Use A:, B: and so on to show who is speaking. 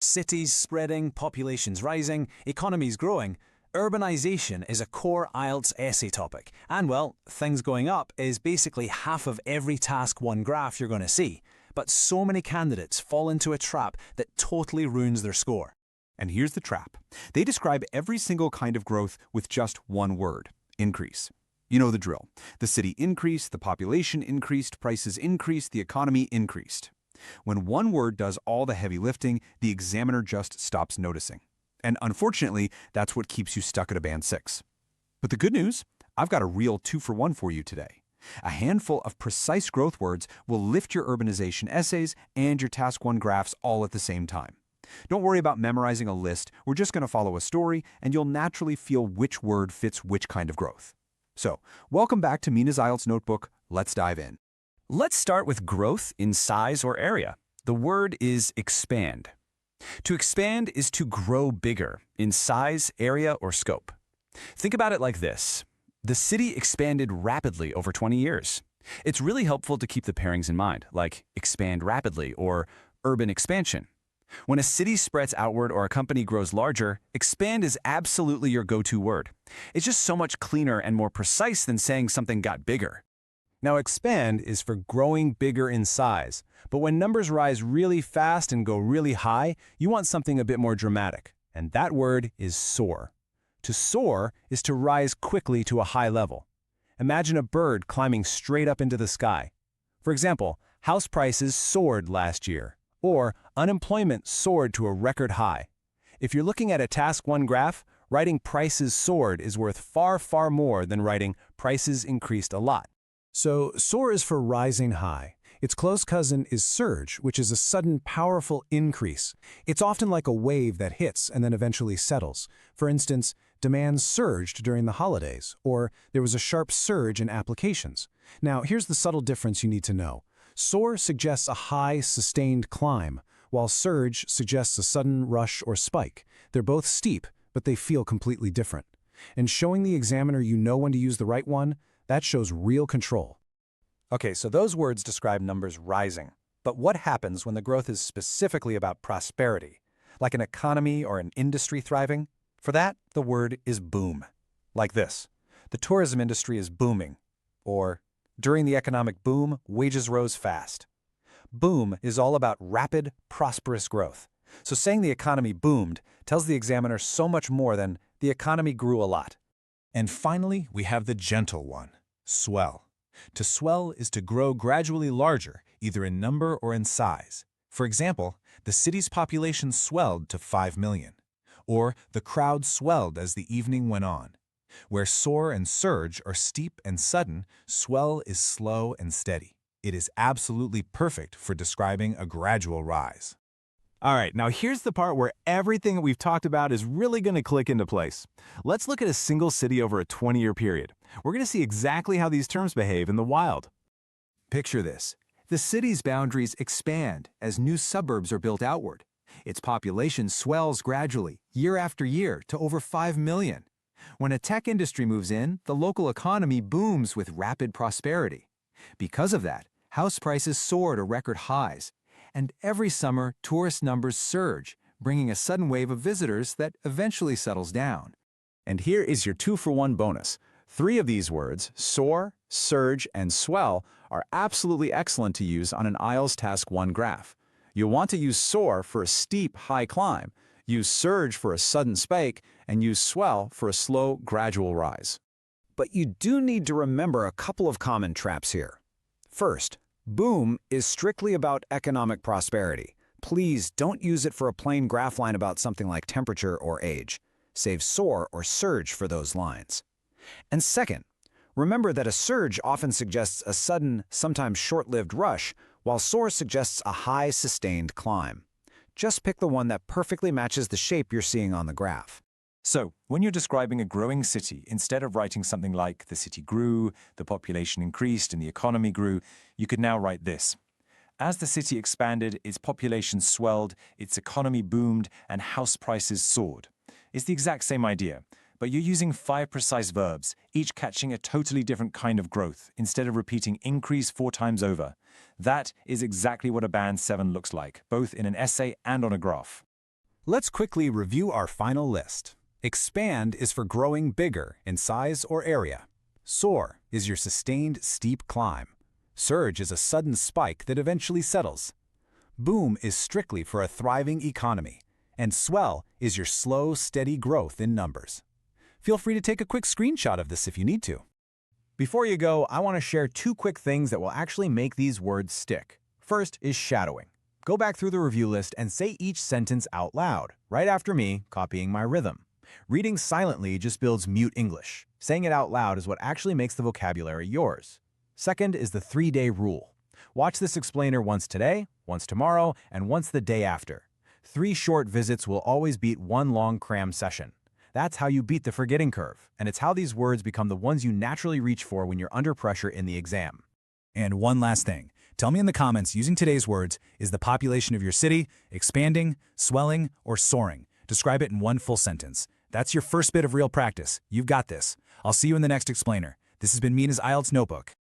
A: Cities spreading, populations rising, economies growing. Urbanization is a core IELTS essay topic. And well, things going up is basically half of every Task 1 graph you're going to see. But so many candidates fall into a trap that totally ruins their score.
B: And here's the trap. They describe every single kind of growth with just one word: increase. You know the drill. The city increased, the population increased, prices increased, the economy increased. When one word does all the heavy lifting, the examiner just stops noticing. And unfortunately, that's what keeps you stuck at a band 6. But the good news? I've got a real 2-for-1 for you today. A handful of precise growth words will lift your urbanization essays and your Task 1 graphs all at the same time. Don't worry about memorizing a list. We're just going to follow a story, and you'll naturally feel which word fits which kind of growth. So, welcome back to Mina's IELTS Notebook. Let's dive in.
C: Let's start with growth in size or area. The word is expand. To expand is to grow bigger in size, area, or scope. Think about it like this. The city expanded rapidly over 20 years. It's really helpful to keep the pairings in mind, like expand rapidly or urban expansion. When a city spreads outward or a company grows larger, expand is absolutely your go-to word. It's just so much cleaner and more precise than saying something got bigger.
D: Now, expand is for growing bigger in size, but when numbers rise really fast and go really high, you want something a bit more dramatic, and that word is soar. To soar is to rise quickly to a high level. Imagine a bird climbing straight up into the sky. For example, house prices soared last year, or unemployment soared to a record high. If you're looking at a Task 1 graph, writing prices soared is worth far, far more than writing prices increased a lot.
A: So, soar is for rising high. Its close cousin is surge, which is a sudden, powerful increase. It's often like a wave that hits and then eventually settles. For instance, demand surged during the holidays, or there was a sharp surge in applications. Now, here's the subtle difference you need to know. Soar suggests a high, sustained climb, while surge suggests a sudden rush or spike. They're both steep, but they feel completely different. And showing the examiner you know when to use the right one, that shows real control.
D: Okay, so those words describe numbers rising. But what happens when the growth is specifically about prosperity, like an economy or an industry thriving? For that, the word is boom. Like this: the tourism industry is booming. Or, during the economic boom, wages rose fast. Boom is all about rapid, prosperous growth. So saying the economy boomed tells the examiner so much more than the economy grew a lot.
E: And finally, we have the gentle one, swell. To swell is to grow gradually larger, either in number or in size. For example, the city's population swelled to 5 million. Or the crowd swelled as the evening went on. Where soar and surge are steep and sudden, swell is slow and steady. It is absolutely perfect for describing a gradual rise.
B: All right, now here's the part where everything that we've talked about is really going to click into place. Let's look at a single city over a 20-year period. We're going to see exactly how these terms behave in the wild. Picture this. The city's boundaries expand as new suburbs are built outward. Its population swells gradually, year after year, to over 5 million. When a tech industry moves in, the local economy booms with rapid prosperity. Because of that, house prices soar to record highs. And every summer, tourist numbers surge, bringing a sudden wave of visitors that eventually settles down.
C: And here is your 2-for-1 bonus. 3 of these words, soar, surge, and swell, are absolutely excellent to use on an IELTS Task 1 graph. You'll want to use soar for a steep, high climb, use surge for a sudden spike, and use swell for a slow, gradual rise.
F: But you do need to remember a couple of common traps here. First, boom is strictly about economic prosperity. Please don't use it for a plain graph line about something like temperature or age. Save soar or surge for those lines. And second, remember that a surge often suggests a sudden, sometimes short-lived rush, while soar suggests a high, sustained climb. Just pick the one that perfectly matches the shape you're seeing on the graph.
D: So, when you're describing a growing city, instead of writing something like the city grew, the population increased, and the economy grew, you could now write this. As the city expanded, its population swelled, its economy boomed, and house prices soared. It's the exact same idea, but you're using 5 precise verbs, each catching a totally different kind of growth, instead of repeating increase 4 times over. That is exactly what a Band 7 looks like, both in an essay and on a graph.
A: Let's quickly review our final list. Expand is for growing bigger in size or area. Soar is your sustained, steep climb. Surge is a sudden spike that eventually settles. Boom is strictly for a thriving economy. And swell is your slow, steady growth in numbers. Feel free to take a quick screenshot of this if you need to.
D: Before you go, I want to share 2 quick things that will actually make these words stick. First is shadowing. Go back through the review list and say each sentence out loud, right after me, copying my rhythm. Reading silently just builds mute English. Saying it out loud is what actually makes the vocabulary yours. Second is the 3-day rule. Watch this explainer once today, once tomorrow, and once the day after. 3 short visits will always beat 1 long cram session. That's how you beat the forgetting curve, and it's how these words become the ones you naturally reach for when you're under pressure in the exam.
A: And one last thing. Tell me in the comments, using today's words, is the population of your city expanding, swelling, or soaring? Describe it in 1 full sentence. That's your first bit of real practice. You've got this. I'll see you in the next explainer. This has been Mina's IELTS Notebook.